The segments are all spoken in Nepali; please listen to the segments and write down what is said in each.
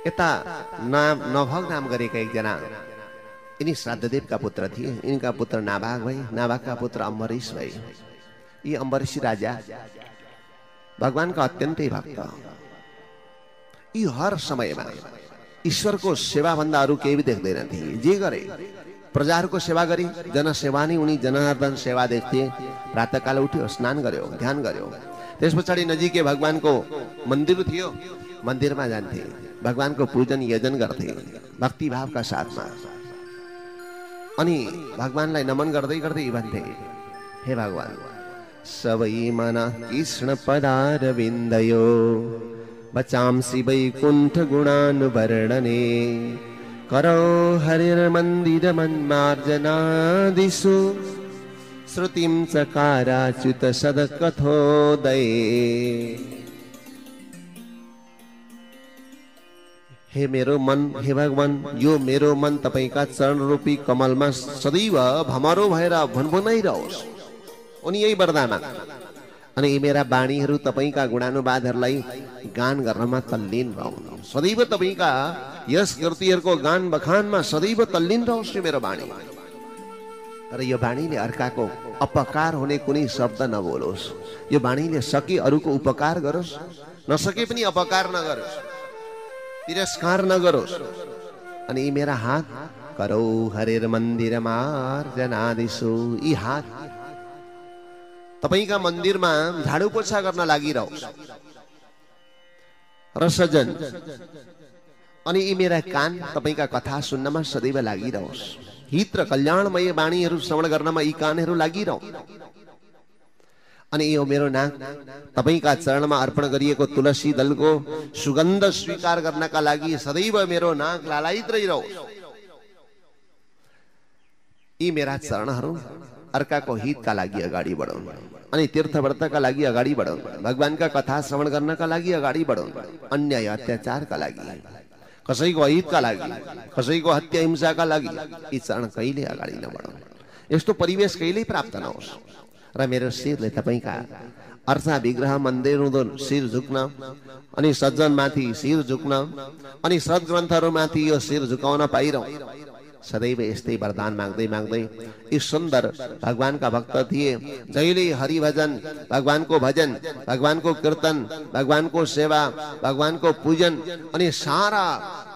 यता नभग नाम गरेका एकजना यिनी श्राद्धदेवका पुत्र थिए। यिनका पुत्र नाभाग भए, नाभागका पुत्र अम्बरीश भए। यी अम्बरीशी राजा भगवानका अत्यन्तै भक्त। यी हर समयमा ईश्वरको सेवा भन्दा अरू केही देख्दैन थिए। जे गरे प्रजाहरूको सेवा गरी, जनसेवा नै उनी जनार्दन सेवा देख्थे। प्रातःकाल उठ्यो, स्नान गर्यो, ध्यान गर्यो, त्यस पछाडि नजिकै भगवानको मन्दिर थियो, मन्दिरमा जान्थे, भगवानको पूजन यजन गर्थे भक्तिभावका साथमा। अनि भगवानलाई नमन गर्दै गर्दै भन्थे, हे भगवान, सबै मन कृष्ण पदारविन्दयो बचांसि वैकुण्ठ गुणानुवर्णने करो हरिर्मन्दिर मन्मार्जनादिषु श्रुतिं चकाराच्युत सदकथोदये। हे मेरो मन, हे भगवान, यो मेरो मन तपाईका चरण रूपी कमलमा सदैव भमरो भएर भुनभुनाइरहोस्। उनी यही वरदान। अनि यी मेरा वाणीहरू तपाईका गुणानुवादहरूलाई गान गर्नमा तल्लीन रहनु। सदैव तपाईका यस कृतिहरूको गान बखानमा सदैव तल्लीन रहोस् यो मेरो वाणी। र यो वाणीले अर्काको अपकार हुने कुनै शब्द नबोलोस्। यो वाणीले सके अरूको उपकार गरोस्, नसके पनि अपकार नगरोस्, तिरस्कार नगरोस्। अनि यी मेरा हात करौ हरेर मन्दिर मार्जनादिषु, यी हात तपाईका मन्दिरमा झाडु पोछा गर्न लागिरहोस्। र सजन, अनि यी मेरा कान तपाईका कथा सुन्नमा सदैव लागिरहोस्। हित र कल्याणमय वाणीहरू श्रवण गर्नमा यी कानहरू लागिरहन्। अनि यो मेरो नाक तपाईका चरणमा अर्पण गरिएको तुलसी दलको सुगन्ध स्वीकार गर्नका लागि सदैव मेरो नाक लालायित रहिरहोस्। यी मेरा चरणहरू अर्काको हितका लागि अगाडि बढाउन्, अनि तीर्थव्रतका लागि अगाडि बढाउन्, भगवानका कथा श्रवण गर्नका लागि अगाडि बढाउन्, अन्याय अत्याचारका लागि, कसैको अहितका लागि, कसैको हत्या हिंसाका लागि यी चरण कहिले अगाडि नबढाउन्। यस्तो परिवेश कहिल्यै प्राप्त नहोस्। र मेरो शिरले तपाईका अर्चा विग्रह मन्दिर हुँदो शिर झुक्न, अनि सज्जनमाथि शिर झुक्न, अनि सद्ग्रन्थहरूमाथि यो शिर झुकाउन पाइरहँ। सदैव यस्तै वरदान माग्दै माग्दै यी सुन्दर भगवानका भक्त थिए। जहिले हरिभजन, भगवानको भजन, भगवानको कीर्तन, भगवानको सेवा, भगवानको पूजन, अनि सारा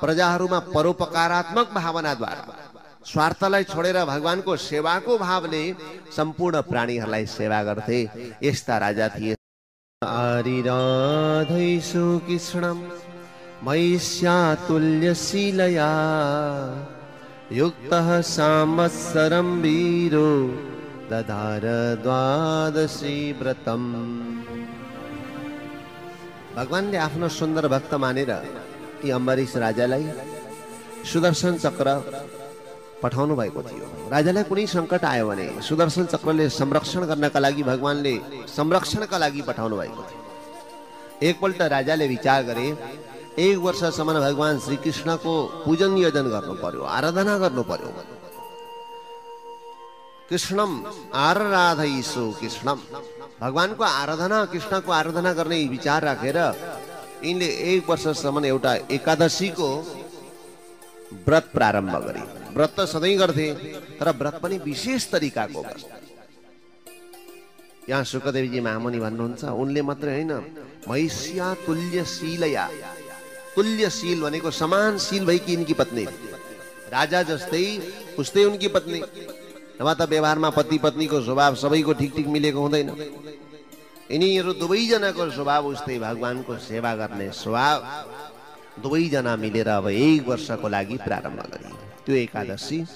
प्रजाहरूमा परोपकारात्मक भावनाद्वारा स्वार्थलाई छोडेर भगवानको सेवाको भावले सम्पूर्ण प्राणीहरूलाई सेवा गर्थे। यस्ता राजा थिए। आरिराधैषु कृष्णं मैष्यातुल्यशीलया युक्तः संवत्सरं वीरो दधार द्वादशी व्रतम। भगवानले आफ्नो सुन्दर भक्त मानेर यी अम्बरीश राजालाई सुदर्शन चक्र पठाउनु भएको थियो। राजालाई कुनै सङ्कट आयो भने सुदर्शन चक्रले संरक्षण गर्नका लागि भगवानले संरक्षणका लागि पठाउनु भएको थियो। एकपल्ट राजाले विचार गरे, एक वर्षसम्म भगवान श्री कृष्णको पूजन यजन गर्नु पर्यो, आराधना गर्नु पर्यो। कृष्णम आराधयिषु कृष्णम, भगवानको आराधना, कृष्णको आराधना गर्ने विचार राखेर यिनले एक वर्षसम्म एउटा एकादशीको व्रत प्रारम्भ गरे। व्रत त सधैँ गर्थे, तर व्रत पनि विशेष तरिकाको गर्थे। यहाँ शुकदेवजी महामुनि भन्नुहुन्छ, उनले मात्रै होइन, मैष्या तुल्यशीलया, तुल्यशील भनेको समानशील भएकी यिनकी पत्नी, राजा जस्तै उस्तै उनकी पत्नी। नभए त व्यवहारमा पति पत्नीको स्वभाव सबैको ठिक ठिक मिलेको हुँदैन। यिनीहरू दुवैजनाको स्वभाव उस्तै, भगवानको सेवा गर्ने स्वभाव। दुवैजना मिलेर अब एक वर्षको लागि प्रारम्भ गरे। त्यो एकादशी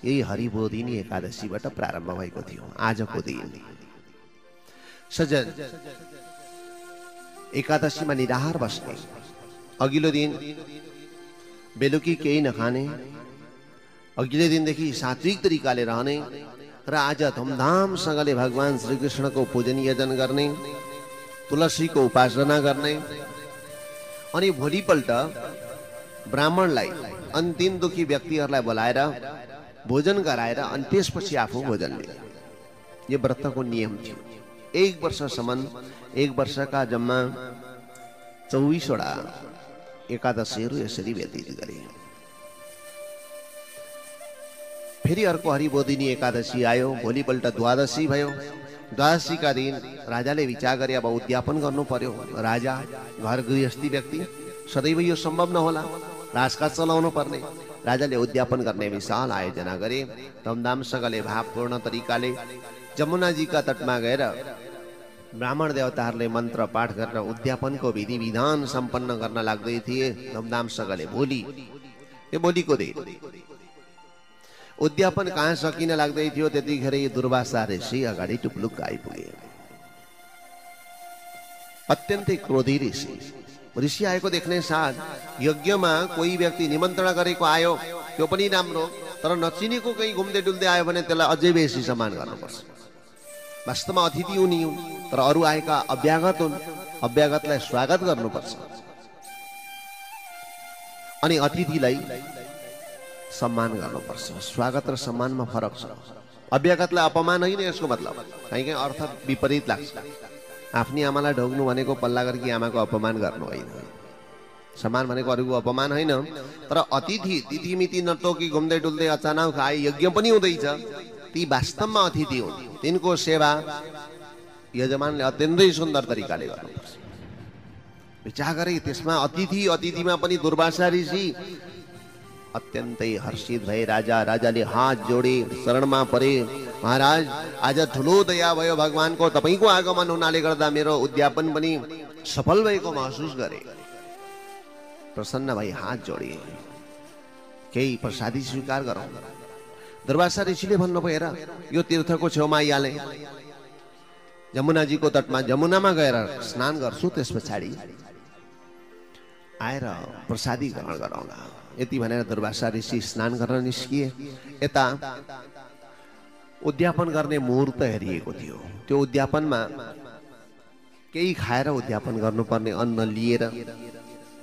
यही हरिबोधिनी एकादशीबाट प्रारम्भ भएको थियो। आजको दिन सजन एकादशीमा निराहार बस्ने, अघिल्लो दिन बेलुकी केही नखाने, अघिल्लो दिनदेखि सात्विक तरिकाले रहने, र आज धुमधामसँगले भगवान श्रीकृष्णको पूजन यजन गर्ने, तुलसीको उपासना गर्ने, अनि भोलिपल्ट ब्राह्मणलाई, अन्तिम दुखी व्यक्तिहरूलाई बोलाएर भोजन गराएर अनि त्यसपछि आफू भोजन लिने, यो व्रतको नियम थियो। एक वर्षसम्म, एक वर्षका जम्मा 24वटा एकादशीहरू यसरी व्यतीत गरे। फेरि अर्को हरिबोधिनी एकादशी आयो, भोलिपल्ट द्वादशी भयो। द्वादशीका दिन राजाले विचार गरे अब उद्यापन गर्नु पर्यो। राजा घर गृहस्थी व्यक्ति, सदैव यो सम्भव नहोला, राजकाज चलाउनु पर्ने। राजाले उद्यापन गर्ने विशाल आयोजना गरे। धुमधामसँगले भावपूर्ण तरिकाले जमुनाजीका तटमा गएर ब्राह्मण देवताहरूले मन्त्र पाठ गरेर उद्यापनको विधि विधान सम्पन्न गर्न लाग्दै थिए। धुमधामसँगले भोलिको दिन उद्यापन कहाँ सकिन लाग्दै थियो, त्यतिखेर दुर्वासा ऋषि अगाडि टुप्लुक्क आइपुगे। अत्यन्तै क्रोधी ऋषि आएको देख्ने साथ यज्ञमा कोही व्यक्ति निमन्त्रणा गरेको आयो त्यो पनि राम्रो, तर नचिनेको कहीँ घुम्दै डुल्दै आयो भने त्यसलाई अझै बेसी सम्मान गर्नुपर्छ। वास्तवमा अतिथि हुन्, तर अरू आएका अभ्यागत हुन्, अभ्यागतलाई स्वागत गर्नुपर्छ। अनि अतिथिलाई सम्मान गर्नुपर्छ। स्वागत र सम्मानमा फरक छ। अभ्यागतलाई अपमान होइन यसको मतलब, कहीँ कहीँ अर्थ विपरीत लाग्छ। आफ्नी आमालाई ढोग्नु भनेको पल्ला गरेकी आमाको अपमान गर्नु होइन। सम्मान भनेको अरूको अपमान होइन, तर अतिथि तिथिमिति नटोकी घुम्दै डुल्दै अचानक आए, यज्ञ पनि हुँदैछ, ती वास्तवमा अतिथि हुन्। तिनको सेवा यजमानले अत्यन्तै सुन्दर तरिकाले गर्नुपर्छ। विचार गरे त्यसमा अतिथिमा पनि दुर्वासा ऋषि अत्यन्तै हर्षित भए। राजाले हात जोडे, शरणमा परे। महाराज, आज ठुलो दया भयो भगवानको, तपाईको आगमन हुनाले गर्दा मेरो उद्यापन पनि सफल भएको महसुस गरे। प्रसन्न भई हात जोडे, केही प्रसादी स्वीकार गरौँ। दुर्वासा ऋषिले भन्नुभयो, हेर यो तीर्थको छेउमा आइहाले, जमुनाजीको तटमा जमुनामा गएर स्नान गर्छु, त्यस पछाडि आएर प्रसादी ग्रहण गरौँला। यति भनेर दुर्वासा ऋषि स्नान गर्न निस्किए। यता उद्यापन गर्ने मुहुर्त हेरिएको थियो। त्यो उद्यापनमा केही खाएर उद्यापन गर्नुपर्ने अन्न लिएर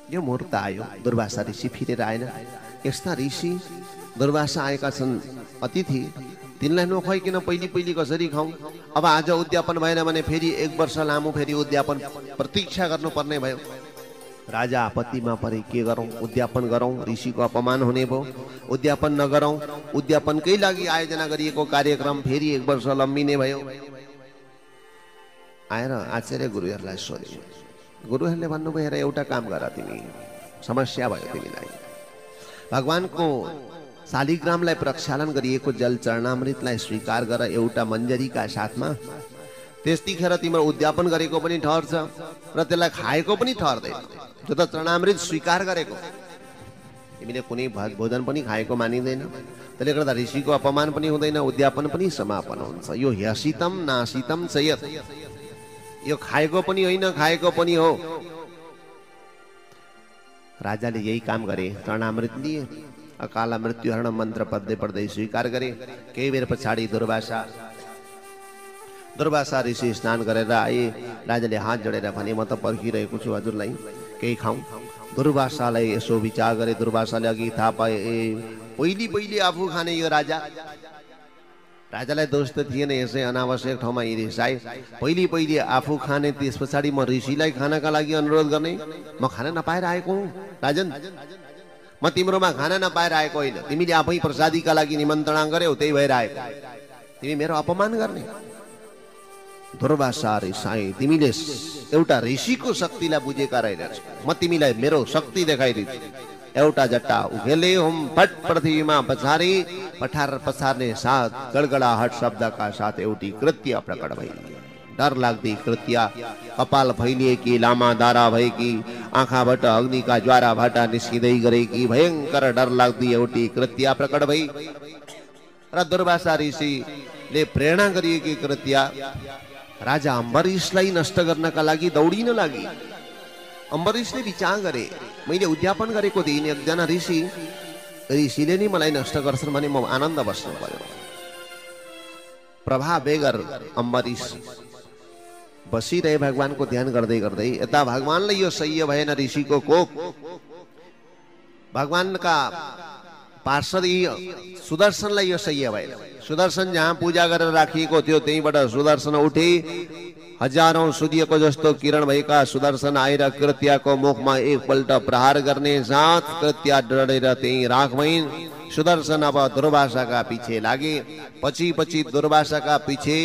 यो मुहुर्त आयो। दुर्वासा ऋषि फिरेर आएन। यस्ता ऋषि दुर्वासा आएका छन् अतिथि, तिनलाई नखुवाइकन पहिले कसरी खाउँ? अब आज उद्यापन भएन भने फेरि 1 वर्ष लामो फेरि उद्यापन प्रतीक्षा गर्नुपर्ने भयो। राजा आपत्तिमा परे, के गरौँ? उद्यापन गरौँ, ऋषिको अपमान हुने भयो। उद्यापन नगरौँ, उद्यापनकै लागि आयोजना गरिएको कार्यक्रम फेरि 1 वर्ष लम्बिने भयो। आएर आचार्य गुरुहरूलाई सोधे। गुरुहरूले भन्नुभयो, हेर एउटा काम गर, तिमी समस्या भयो तिमीलाई। भगवानको शालिग्रामलाई प्रक्षालन गरिएको जल चरणामृतलाई स्वीकार गर एउटा मञ्जरीका साथमा। त्यतिखेर तिम्रो उद्यापन गरेको पनि ठहर्छ र त्यसलाई खाएको पनि ठहर्दैन। त्यो त चरणामृत स्वीकार गरेको, तिमीले कुनै भोजन पनि खाएको मानिँदैन। त्यसले गर्दा ऋषिको अपमान पनि हुँदैन, उद्यापन पनि समापन हुन्छ। यो ह्यसितम नासितम चयत, यो खाएको पनि होइन, खाएको पनि हो। राजाले यही काम गरे। चरणामृत लिए, अकाल मृत्युहरण मन्त्र पढ्दै स्वीकार गरे। केही बेर पछाडि दुर्वासा ऋषि स्नान गरेर आए। राजाले हात जोडेर भने, म त पर्खिरहेको छु, हजुरलाई केही खाउँ। दुर्वासालाई यसो विचार गरे। दुर्वासाले अघि थाहा पाए, पहिले आफू खाने यो राजालाई दोष त थिएन, यसै अनावश्यक ठाउँमा रिसाए। पहिले आफू खाने, त्यस पछाडि म ऋषिलाई खानाका लागि अनुरोध गर्ने। म खाना नपाएर आएको हुँ राजन, म तिम्रोमा खाना नपाएर आएको होइन। तिमीले आफै प्रसादीका लागि निमन्त्रणा गर्यौ, त्यही भएर आएको। तिमी मेरो अपमान गर्ने? दुर्वासा रिसाए, तिमीले एउटा ऋषिको शक्तिलाई बुझेका रहेनस्। म तिमीलाई मेरो शक्ति देखाइदिन्छु। एउटा जट्टा उखेले हुम फट पृथ्वीमा पछारे, पछार्ने साथ गडगडाहट शब्दका साथ एउटी कृत्य प्रकट भई। डर लाग्दी कृत्य, कपाल फैलिएकी, लामा दारा भएकी, आँखाबाट अग्निका ज्वारा भाटा निस्किँदै गरेकी भयंकर डर लाग्दी एउटी कृत्य प्रकट भई। र दुर्वासा ऋषिले प्रेरणा गरिएकी कृत्य राजा अम्बरीशलाई नष्ट गर्नका लागि दौडिन लागि। अम्बरीशले विचार गरे, मैले उद्यापन गरेको दिन एकजना ऋषिले नै मलाई नष्ट गर्छन् भने म आनन्द बस्नु पर्यो। प्रभा बेगर अम्बरीश बसिरहे भगवानको ध्यान गर्दै गर्दै। यता भगवानलाई यो सह्य भएन, ऋषिको कोप। भगवानका पार्षद सुदर्शनलाई यो सह्य भएन। सुदर्शन जहाँ पूजा गरेर राखिएको थियो त्यहीँबाट सुदर्शन उठे हजारौं सूर्यको जस्तो किरण भएका सुदर्शन आएर कृत्याको मुखमा एकपल्ट प्रहार गर्ने साथ कृत्या डढेर त्यही राख भइन्। सुदर्शन अब दुर्वासाका पिछे लागे। पछि पछि दुर्वासाका पिछे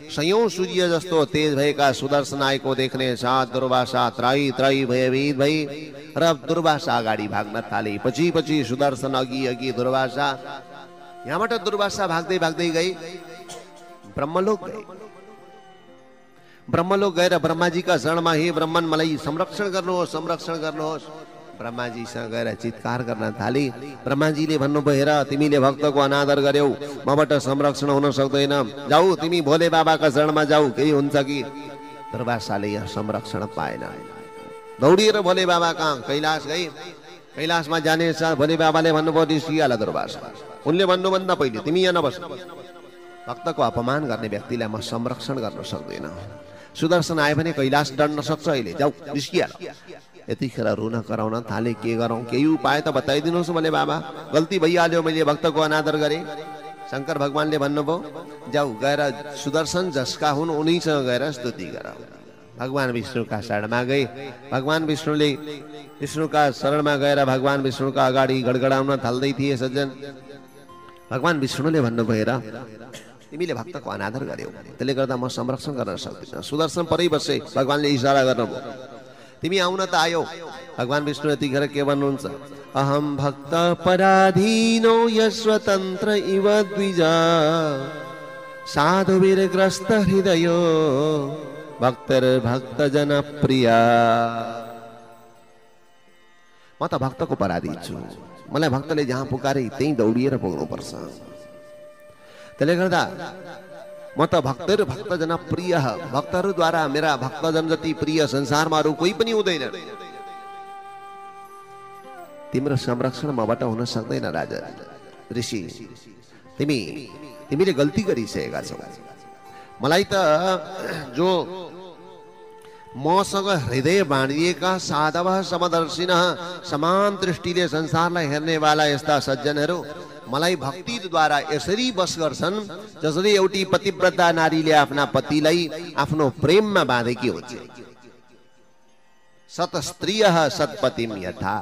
सयौं सूर्य जस्तो तेज भएका सुदर्शन आएको देख्ने साथ दुर्वासा त्राई त्राई भयभीत भई र दुर्वासा अगाडि भाग्न थाले। पछि पछि सुदर्शन अघि अघि दुर्वासा। यहाँबाट दुर्वासा भाग्दै भाग्दै गई ब्रह्मलोक गए। ब्रह्मलोक गएर ब्रह्माजीका शरणमा हे ब्रह्मन मलाई संरक्षण गर्नुहोस्, संरक्षण गर्नुहोस्। ब्रह्माजीसँग गएर चित्कार गर्न थाले। ब्रह्माजीले भन्नुभयो हेर तिमीले भक्तको अनादर गर्यौ, मबाट संरक्षण हुन सक्दैन, जाऊ तिमी भोले बाबाका शरणमा जाऊ, केही हुन्छ कि। दुर्वासाले यहाँ संरक्षण पाएन। दौडिएर भोले बाबा कहाँ कैलाश गए। कैलाशमा जाने साथ भोले बाबाले भन्नुभयो निस्किहाल दुर्वासा। उनले भन्नुभन्दा पहिले तिमी यहाँ नबस, भक्तको अपमान गर्ने व्यक्तिलाई म संरक्षण गर्न सक्दैन। सुदर्शन आयो भने कैलाश डढ्न सक्छ, अहिले जाऊ निस्किहाल। यतिखेर रुन कराउन थाले। के गरौँ, केही उपाय त बताइदिनुहोस् मैले बाबा, गल्ती भइहाल्यो, मैले भक्तको अनादर गरेँ। शंकर भगवानले भन्नुभयो जाऊ गएर सुदर्शन जसका हुन् उनीसँग गएर स्तुति गर। भगवान विष्णुका शरणमा गए। भगवान विष्णुले विष्णुका शरणमा गएर भगवान विष्णुका अगाडि गडगडाउन थाल्दै थिए। सज्जन, भगवान विष्णुले भन्नुभयो हेर तिमीले भक्तको अनादर गर्यौ, त्यसले गर्दा म संरक्षण गर्न सक्दिनँ। सुदर्शन परै बसे। भगवानले इशारा गर्नुभयो तिमी आउन त आयो। भगवान विष्णु यतिखेर के भन्नुहुन्छ, अहम भक्त पराधीनो यस्वतन्त्र इव द्विज साधुवीरग्रस्त हृदयो भक्तर भक्त जन प्रिय। म त भक्तको पराधीन छु, मलाई भक्तले जहाँ पुकारे त्यही दौडिएर पुग्नुपर्छ। त्यसले गर्दा म त भक्तहरू भक्तजन प्रिय, भक्तहरूद्वारा मेरा भक्तजन जति प्रिय संसारमा अरू कोही पनि हुँदैन। तिम्रो संरक्षण मबाट हुन सक्दैन राजा ऋषि, तिमीले गल्ती गरिसकेका छौ। मलाई त जो मसँग हृदय बाँडिएका साधव समदर्शिन समान दृष्टिले संसारलाई हेर्नेवाला यस्ता सज्जनहरू मलाई भक्तिद्वारा यसरी बस गर्छन् जसरी एउटी पतिव्रता नारीले आफ्ना पतिलाई आफ्नो प्रेममा बाँधेकी हुन्छ। सत स्त्रियः सत्पतिम यथा।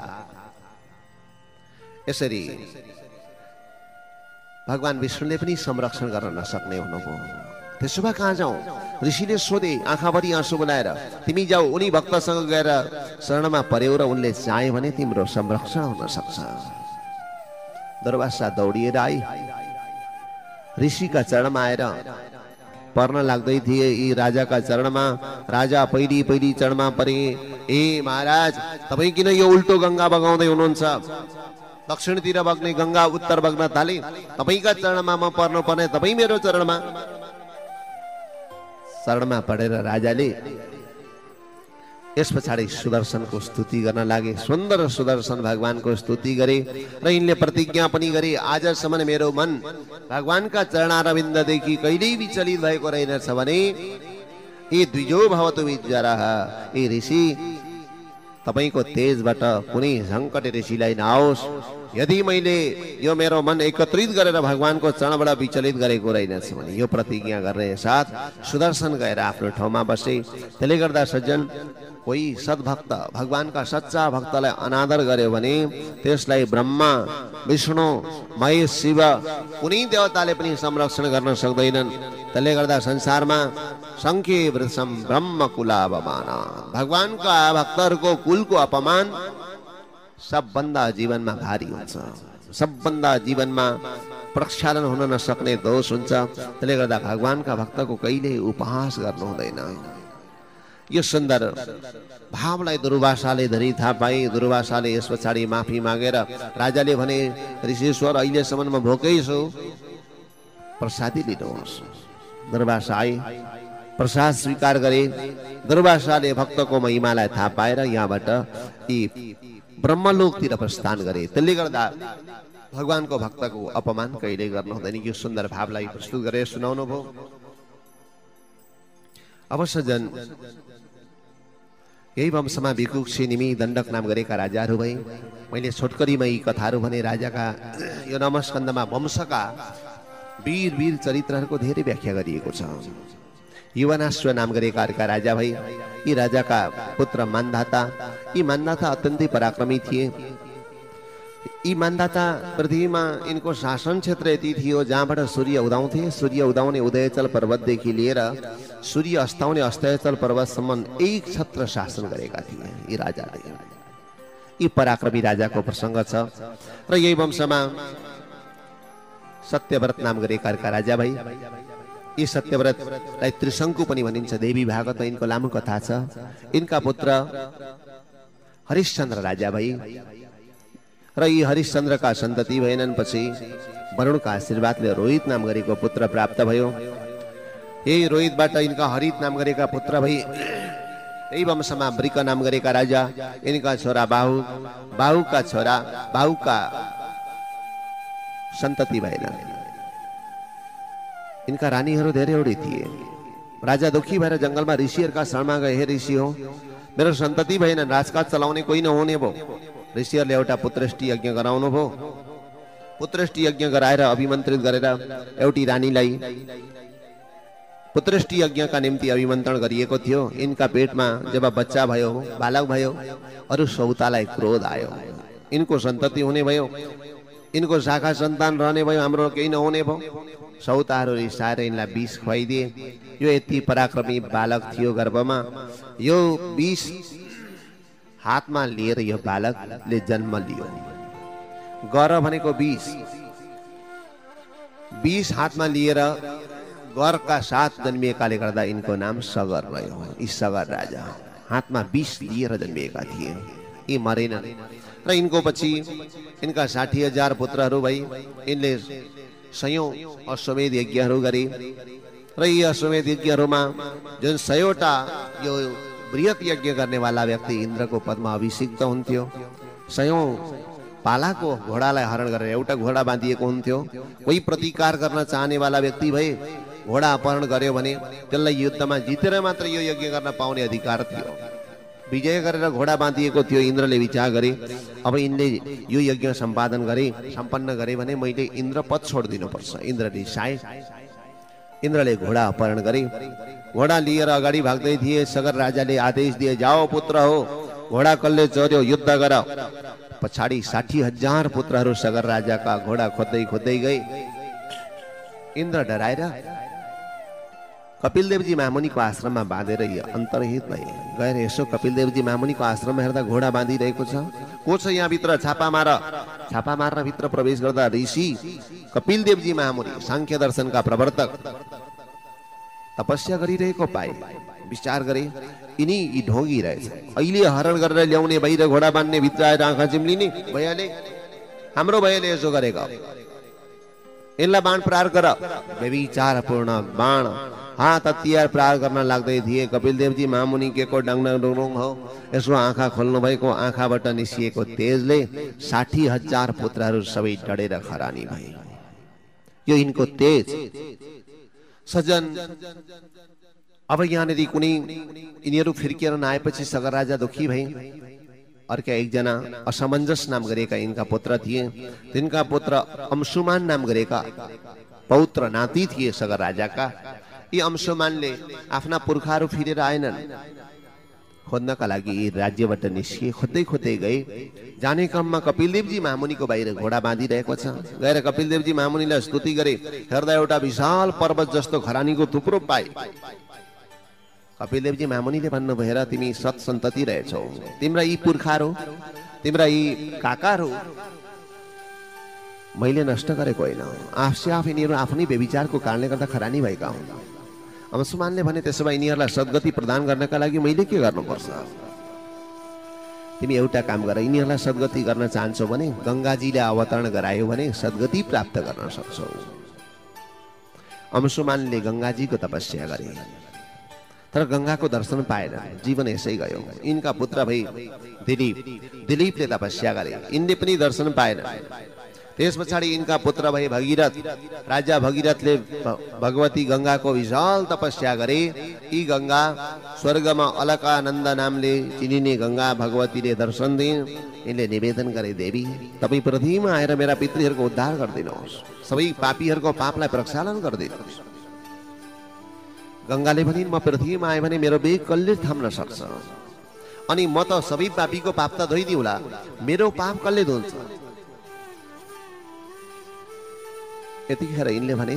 यसरी भगवान विष्णुले पनि संरक्षण गर्न नसक्ने हुनुभयो। त्यसो भए कहाँ जाउँ? ऋषिले सोधे आँखाभरि आँसु बनाएर, तिमी जाऊ उनी भक्तसँग गएर शरणमा पर्यौ र उनले चाहे भने तिम्रो संरक्षण हुन सक्छ। दुर्वासा दौडिएर आई। ऋषिका चरणमा आएर पर्न लाग्दै थिए यी राजाका चरणमा। राजा पहिली पहिली चरणमा परे। ए महाराज, तपाईँ किन यो उल्टो गंगा बगाउँदै हुनुहुन्छ? दक्षिणतिर बग्ने गंगा उत्तर बग्न थाले। तपाईँका चरणमा म पर्नु पर्ने, तपाईँ मेरो चरणमा। शरणमा पढेर राजाले यस पछाडि सुदर्शनको स्तुति गर्न लागे। सुन्दर सुदर्शन भगवानको स्तुति गरे र यिनले प्रतिज्ञा पनि गरे, आजसम्म मेरो मन भगवानका चरणारविन्ददेखि कहिल्यै विचलित भएको रहेनछ भने ए द्विजो भवतु विजरः, ए ऋषि तपाईको तेजबाट कुनै संकट ऋषिलाई नआओस्। यदि मैले यो मेरो मन एकत्रित गरेर भगवानको चरणबाट विचलित गरेको रहेनछ भने यो प्रतिज्ञा गर्ने साथ सुदर्शन गएर आफ्नो ठाउँमा बसे। त्यसले गर्दा सज्जन, कोही सद्भक्त भगवानका सच्चा भक्तलाई अनादर गर्यो भने त्यसलाई ब्रह्मा विष्णु महेश शिव कुनै देवताले पनि संरक्षण गर्न सक्दैनन्। त्यसले गर्दा संसारमा संख्ये वृषम ब्रह्म कुलावमान, भगवानका भक्तहरूको कुलको अपमान सबभन्दा जीवनमा भारी हुन्छ, सबभन्दा जीवनमा प्रक्षालन हुन नसक्ने दोष हुन्छ। त्यसले गर्दा भगवानका भक्तको कहिले उपहास गर्नु हुँदैन। यो सुन्दर भावलाई दुर्वासाले धरि थाहा पाए। दुर्वासाले यस पछाडि माफी मागेर राजाले भने, ऋषिश्वर अहिलेसम्म म भोकै छु, प्रसादी लिनुहोस्। दुर्वासा आए, प्रसाद स्वीकार गरे। दुर्वासाले भक्तको महिमालाई थाहा पाएर यहाँबाट यी ब्रह्मलोकतिर प्रस्थान गरे। त्यसले गर्दा भगवानको भक्तको अपमान कहिले गर्नु हुँदैन। यो सुन्दर भावलाई प्रस्तुत गरेर सुनाउनु भयो। अब सज्जन, यही वंशमा भिकुक्षी निमि दण्डक नाम गरेका राजाहरू भए। मैले छोटकरीमा यी कथाहरू भने राजाका यो नमस्कन्दमा वंशका वीर वीर चरित्रहरूको धेरै व्याख्या गरिएको छ। युवनाश्व नाम गरेका अर्का राजा भई। यी राजाका पुत्र मान्धाता, यी मान्धाता अत्यन्तै पराक्रमी थिए। यी मान्धाता पृथ्वीमा यिनको शासन क्षेत्र यति थियो जहाँबाट सूर्य उदाउँथे, सूर्य उदाउने उदयचल पर्वतदेखि लिएर सूर्य अस्ताउने अस्तायचल पर्वतसम्म एक छत्र शासन गरेका थिए यी राजाले। यी पराक्रमी राजाको प्रसङ्ग छ र यही वंशमा सत्यव्रत नाम गरेका अर्का राजा भई। यी सत्यव्रतलाई त्रिशङ्कु पनि भनिन्छ। देवी भागवतमा यिनको लामो कथा छ। यिनका पुत्र हरिश्चन्द्र राजा भई र यी हरिश्चन्द्रका सन्तति भएनन्। पछि वरुणका आशीर्वादले रोहित नाम गरेको पुत्र प्राप्त भयो। यही रोहितबाट यिनका हरित नाम गरेका पुत्र भई। यही वंशमा वृक नाम गरेका राजा, यिनका छोरा बाहु, बाहुका छोरा बाहुका सन्तति भएनन्। यिनका रानीहरू धेरैवटै थिए। राजा दुखी भएर जंगलमा ऋषिहरूका शरणमा गए। हे ऋषि हो, मेरो सन्तति भएनन्, राजकाज चलाउने कोही नहुने भयो। ऋषिहरूले एउटा पुत्रष्टि यज्ञ गराउनु भयो। पुत्रष्टि यज्ञ गराएर अभिमन्त्रित गरेर एउटी रानीलाई पुत्रष्टि यज्ञका निम्ति अभिमन्त्रण गरिएको थियो। यिनका पेटमा जब बच्चा भयो, बालक भयो, अरू सौतालाई क्रोध आयो। यिनको सन्तति हुने भयो, यिनको शाखा सन्तान रहने भयो, हाम्रो केही नहुने भयो। सौताहरू रिसाएर यिनलाई विष खुवाइदिए। यो यति पराक्रमी बालक थियो गर्भमा। यो विष हातमा लिएर यो बालकले जन्म लियो। गर भनेको विष, विष हातमा लिएर गरका साथ जन्मिएकाले गर्दा यिनको नाम सगर रह्यो। यी सगर राजा हातमा विष लिएर जन्मिएका थिए। यी मरेनन् र यिनको पछि यिनका 60,000 पुत्रहरू भई। यिनले सयौं अश्वमेध यज्ञहरू गरे र यी अश्वमेध यज्ञहरूमा जुन 100वटा यो बृहत यज्ञ गर्नेवाला व्यक्ति इन्द्रको पदमा अभिषिक्त हुन्थ्यो। 100औं पालाको घोडालाई हरण गरेर एउटा घोडा बाँधिएको हुन्थ्यो। कोही प्रतिकार गर्न चाहनेवाला व्यक्ति भए घोडा अपहरण गर्यो भने त्यसलाई युद्धमा जितेर मात्र यो यज्ञ गर्न पाउने अधिकार थियो। विजय गरेर घोडा बाँधिएको थियो। इन्द्रले विचार गरे, अब यिनले यो यज्ञ सम्पादन गरे, सम्पन्न गरे भने मैले इन्द्र पद छोडिदिनु पर्छ। इन्द्रले रिसाए। इन्द्रले घोडा अपहरण गरे। घोडा लिएर अगाडि भाग्दै थिए। सगर राजाले आदेश दिए, जाओ पुत्र हो, घोडा कसले चोर्यो, युद्ध गर। पछाडि 60,000 पुत्रहरू सगर राजाका घोडा खोज्दै खोज्दै गए। इन्द्र डराएर कपिलदेवजी महामुनिको आश्रममा बाँधेर अन्तर्हित भए। गएर यसो कपिलदेवजी महामुनिको आश्रममा हेर्दा घोडा बाँधिरहेको छ। को छ यहाँ भित्र? छापा मार। छापा मार्न भित्र प्रवेश गर्दा ऋषि कपिलदेवजी महामुनि, सांख्य दर्शनका प्रवर्तक, तपस्या गरिरहेको पाए। विचार गरे, यिनी यी ढोगी रहेछ। अहिले हरण गरेर ल्याउने बाहिर घोडा बान्ने, भित्र आएर आँखा चिम्लिने। भैयाले, हाम्रो भैयाले यसो गरेको, यसलाई बाण प्रहार गर। व्यभिचारपूर्ण बाण हात हतियार प्रहार गर्न लाग्दै थिए। कपिलदेवजी महामुनि के को डङ डुङ हो, यसो आँखा खोल्नु भएको। आँखाबाट निस्किएको तेजले 60,000 पुत्रहरू सबै डढेर खरानी भए। यो यिनको तेज। सजन, अब यहाँनिर कुनै यिनीहरू फिर्किएर नआएपछि सगर राजा दुखी भए। अर्का एकजना असमञ्जस नाम गरेका यिनका पुत्र थिए। तिनका पुत्र अंशुमान नाम गरेका पौत्र नाति थिए सगर राजाका। यी अंशुमानले आफ्ना पुर्खाहरू फिरेर आएनन्। खोज्नका लागि यी राज्यबाट निस्किए। खोज्दै खोज्दै गए। जाने क्रममा कपिलदेवजी महामुनिको बाहिर घोडा बाँधिरहेको छ। गएर कपिलदेवजी महामुनिलाई स्तुति गरे। हेर्दा एउटा विशाल पर्वत जस्तो खरानीको थुप्रो पाए। कपिलदेवजी महामुनिले भन्नुभयो, हेर, तिमी सत सन्तति रहेछौ। तिम्रा यी पुर्खाहरू, तिम्रा यी काकाहरू मैले नष्ट गरेको होइन। आफसे आफ यिनीहरू आफ्नै व्यभिचारको कारणले गर्दा खरानी भएका हुन्। अंशुमानले भने, त्यसो भए यिनीहरूलाई सद्गति प्रदान गर्नका लागि मैले के गर्नुपर्छ? तिमी एउटा काम गर, यिनीहरूलाई सद्गति गर्न चाहन्छौ भने गंगाजीले अवतरण गरायो भने सद्गति प्राप्त गर्न सक्छौ। अंशुमानले गंगाजीको तपस्या गरे, तर गंगाको दर्शन पाएन। जीवन यसै गयो। इनका पुत्र भई दिलीपले तपस्या गरे। इनले पनि दर्शन पाएन। त्यस पछाडि इनका पुत्र भई भगीरथ। राजा भगीरथले भगवती गंगाको विशाल तपस्या गरे। यी गंगा स्वर्गमा अलकानन्द नामले चिनिने गंगा भगवतीले दर्शन दिइन्। इनले निवेदन गरे, देवी, तपाई पृथ्वीमा आएर मेरा पितृहरूको उद्धार गरिदिनुहोस्। सबै पापीहरूको पापलाई प्रक्षालन गरिदिनुहोस्। गंगाले भनिन् म पृथ्वीमा आए भने मेरो वेग कसले थाम्न सक्छ? अनि म त सबै पापीको पाप त धोइदिउँला, मेरो पाप कसले धुन्छ? यतिखेर यिनले भने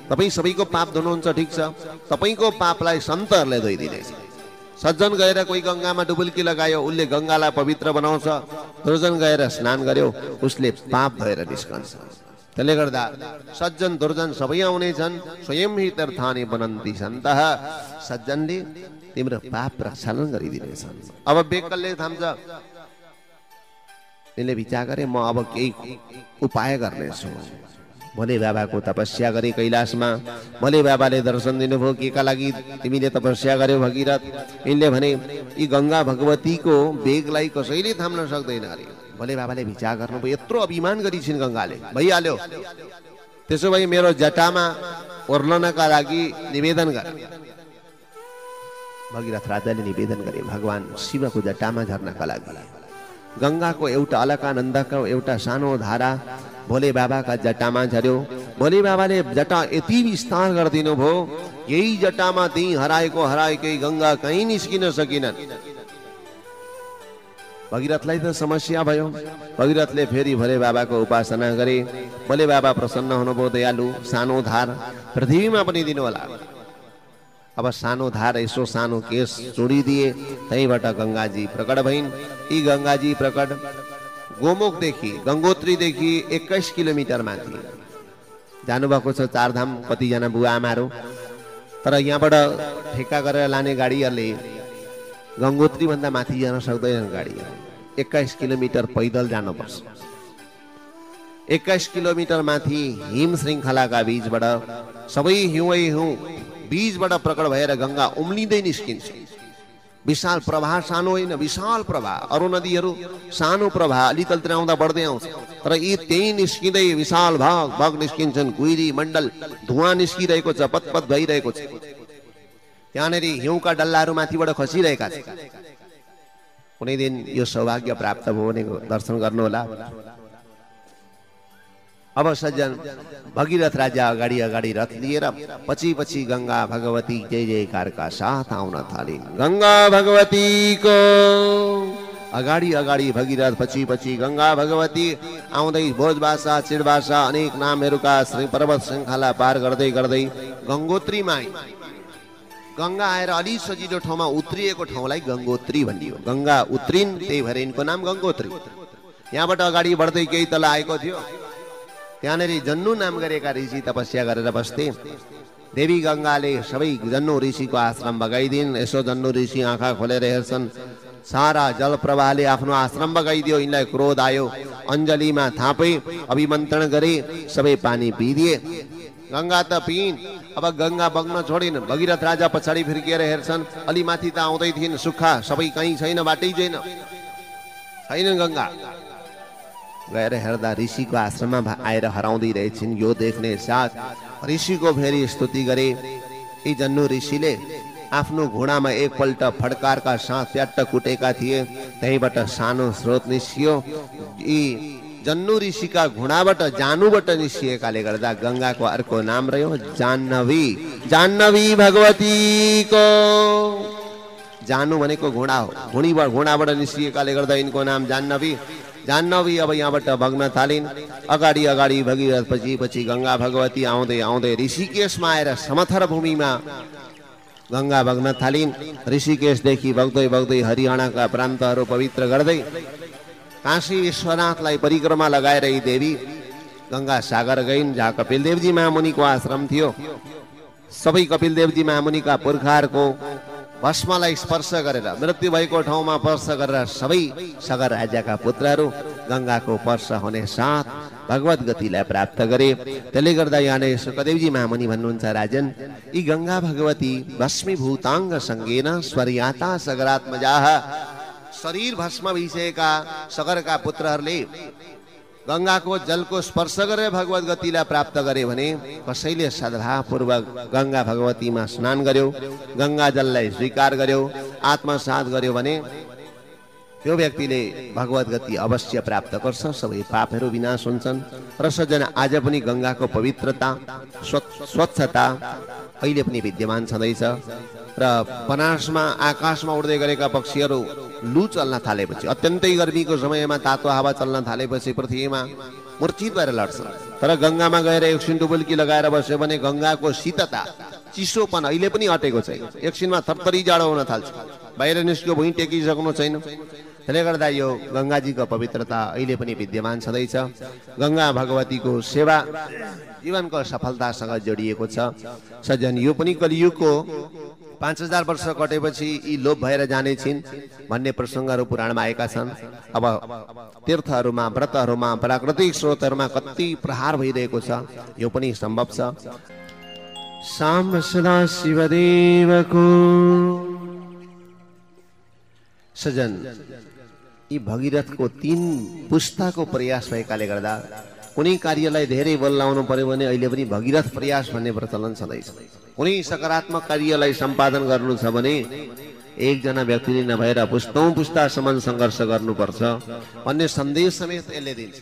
तपाई सबैको पाप धुनुहुन्छ ठिक छ, तपाईको पापलाई सन्तहरूले धोइदिनेछ। सज्जन गएर कोही गंगामा डुबुल्की लगायो, उसले गंगालाई पवित्र बनाउँछ। दुर्जन गएर स्नान गर्यो, उसले पाप धोएर निस्कन्छ। त्यसले गर्दा सज्जन दुर्जन सबै आउनेछन्। स्वयं हि तीर्थानि बनन्ति सन्तः। सज्जनले तिम्रो पाप प्रक्षालन गरिदिनेछन्। अब वेग कसले थाम्छ? यसले विचार गरे म अब केही उपाय गर्नेछु। भोले बाबाको तपस्या गरे कैलाशमा। भोले बाबाले दर्शन दिनुभयो के का लागि तिमीले तपस्या गर्यो भगीरथ? यिनले भने यी गंगा भगवतीको वेगलाई कसैले थाम्न सक्दैन अरे। भोले बाबाले विचार गर्नुभयो यत्रो अभिमान गरिछिन् गंगाले, भइहाल्यो, त्यसो भए मेरो जटामा ओर्लनका लागि निवेदन गर। भगीरथ राजाले निवेदन गरे भगवान शिवको जटामा झर्नका लागि। गंगाको एउटा अलकानन्दको एउटा सानो धारा भोले बाबाका जटामा झर्यो। भोले बाबाले जटा यति विस्तार गरिदिनु भयो, यही जटामा त्यही हराएकै गंगा कहीँ निस्किन सकिनन्। भगीरथलाई त समस्या भयो। भगीरथले फेरि भोले बाबाको उपासना गरे। भोले बाबा प्रसन्न हुनुभयो, दयालु, सानो धार पृथ्वीमा पनि दिनु होला। अब सानो धार यसो सानो केस जोडिदिए, त्यहीबाट गंगाजी प्रकट भइन्। यी गंगाजी प्रकट गोमुखदेखि गंगोत्रीदेखि 21 किलोमिटर माथि जानुभएको छ। चारधाम कतिजना बुवा आमाहरू, तर यहाँबाट ठेक्का गरेर लाने गाडीहरूले गंगोत्री भन्दा माथि जान सक्दैन। गाडी 21 किलोमिटर पैदल जानुपर्छ। 21 किलोमिटर माथि हिम श्रृङ्खलाका बीचबाट सबै हिउँै हिउँ बीचबाट प्रकट भएर गंगा उम्लिँदै निस्किन्छ। विशाल प्रवाह, सानो होइन, विशाल प्रवाह। अरू नदीहरू सानो प्रवाह अलिकति आउँदा बढ्दै आउँछ, तर यी त्यही निस्किँदै विशाल भाग निस्किन्छन्। कुइरी मण्डल धुवाँ निस्किरहेको छ, पतपत भइरहेको छ। त्यहाँनेरि हिउँका डल्लाहरू माथिबाट खसिरहेका छन्। कुनै दिन यो सौभाग्य प्राप्त भयो भने दर्शन गर्नुहोला। अब सज्जन भगीरथ राजा अगाडि रथ लिएर पछि गंगा भगवती जय जयकारका साथ आउन थालिन्। गंगा भगवतीको अगाडि भगीरथ पछि गंगा भगवती आउँदै भोजबासा चिडबासा अनेक नामहरूका पर्वत श्रृङ्खला पार गर्दै गंगोत्रीमा आइन्। गंगा आएर अलि सजिलो ठाउँमा उत्रिएको ठाउँलाई गंगोत्री भनियो। गंगा उत्रिन्, त्यही भएर यिनको नाम गंगोत्री। यहाँबाट अगाडि बढ्दै केही तल आएको थियो, त्यहाँनेरि जन्नु नाम गरेका ऋषि तपस्या गरेर बस्थे। देवी गंगाले सबै जन्नु ऋषिको आश्रम बगाइदिन्। यसो जन्नु ऋषि आँखा खोलेर हेर्छन्, सारा जल प्रवाहले आफ्नो आश्रम बगाइदियो। यिनलाई क्रोध आयो, अञ्जलीमा थापे, अभिमन्त्रण गरे, सबै पानी पिदिए। गंगा त पिइन्, अब गंगा बग्न छोडिन्। भगीरथ राजा पछाडि फिर्किएर हेर्छन्, अलि माथि त आउँदै थिइन्, सुक्खा सबै कहीँ छैन, बाटै छैन गंगा। गएर हेर्दा ऋषिको आश्रममा आएर हराउँदै रहेछन्। यो देख्ने साथ ऋषिको फेरि स्तुति गरे। यी जन्नु ऋषिले आफ्नो घोडामा एकपल्ट फड्कारका साथ प्याट्ट कुटेका थिए, त्यहीबाट सानो स्रोत निस्कियो। यी जन्नु ऋषिका घोडाबाट जानुबाट निस्किएकाले गर्दा गंगाको अर्को नाम रह्यो जाह्नवी। जाह्नवी भगवतीको जानु भनेको घोडा हो, घोडाबाट निस्किएकाले गर्दा यिनको नाम जाह्नवी। जाह्नवी अब यहाँबाट भग्न थालिन्। अगाडि भगीरथ पछि गंगा भगवती आउँदै ऋषिकेशमा आएर समथर भूमिमा गंगा भग्न थालिन्। ऋषिकेशदेखि बग्दै हरियाणाका प्रान्तहरू पवित्र गर्दै काशी विश्वनाथलाई परिक्रमा लगाएर यी देवी गंगा सागर गइन्, जहाँ कपिलदेवजी महामुनिको आश्रम थियो। सबै कपिलदेवजी महामुनिका पुर्खाहरूको भस्मलाई स्पर्श गरेर, मृत्यु भएको ठाउँमा स्पर्श गरेर सबै सगर राजाका पुत्रहरू गंगाको स्पर्श हुने साथ भगवत गतिलाई प्राप्त गरे। त्यसले गर्दा यहाँ सुखदेवजी महामुनि भन्नुहुन्छ, राजन, यी गंगा भगवती भस्मीभूताङ्ग सङ्गेन स्वर्याता सगरात्मजाः। शरीर भस्म भइसकेका सगरका पुत्रहरूले गंगाको जलको स्पर्श गरेर भगवत गतिलाई प्राप्त गरे भने कसैले सद्भावपूर्वक गंगा भगवतीमा स्नान गर्यो, गंगा जललाई स्वीकार गर्यो, आत्मसात गर्यो भने त्यो व्यक्तिले भगवत गति अवश्य प्राप्त गर्छ, सबै पापहरू विनाश हुन्छन् र सज्जन आज पनि गंगाको पवित्रता स्वच्छता अहिले पनि विद्यमान छँदैछ र बनारसमा आकाशमा उड्दै गरेका पक्षीहरू लु चल्न थालेपछि, अत्यन्तै गर्मीको समयमा तातो हावा चल्न थालेपछि पृथ्वीमा मूर्छित भएर लड्छन्। तर गंगामा गएर एकछिन डुबुल्की लगाएर बस्यो भने गंगाको शीतता चिसोपन अहिले पनि हटेको छैन, एकछिनमा थरथरी जाडो हुन थाल्छ, बाहिर निस्क्यो भुइँ टेकिसक्नु छैन। त्यसले गर्दा यो गंगाजीको पवित्रता अहिले पनि विद्यमान छँदैछ। गंगा भगवतीको सेवा जीवनको सफलतासँग जोडिएको छ। सज्जन, यो पनि कलियुगको 5000 वर्ष कटेपछि यी लोप भएर जाने छिन् भन्ने प्रसङ्गहरू पुराणमा आएका छन्। अब तीर्थहरूमा, व्रतहरूमा, प्राकृतिक स्रोतहरूमा कति प्रहार भइरहेको छ, यो पनि सम्भव छ। साम्ब सदा शिवदेवको। सजन, यी भगीरथको 3 पुस्ताको प्रयास भएकाले गर्दा कुनै कार्यलाई धेरै बल लाउनु पर्यो भने अहिले पनि भगीरथ प्रयास भन्ने प्रचलन छँदैछ। कुनै सकारात्मक कार्यलाई सम्पादन गर्नु छ भने एकजना व्यक्तिले नभएर पुस्तौं पुस्तासम्म सङ्घर्ष गर्नुपर्छ भन्ने सन्देश समेत यसले दिन्छ।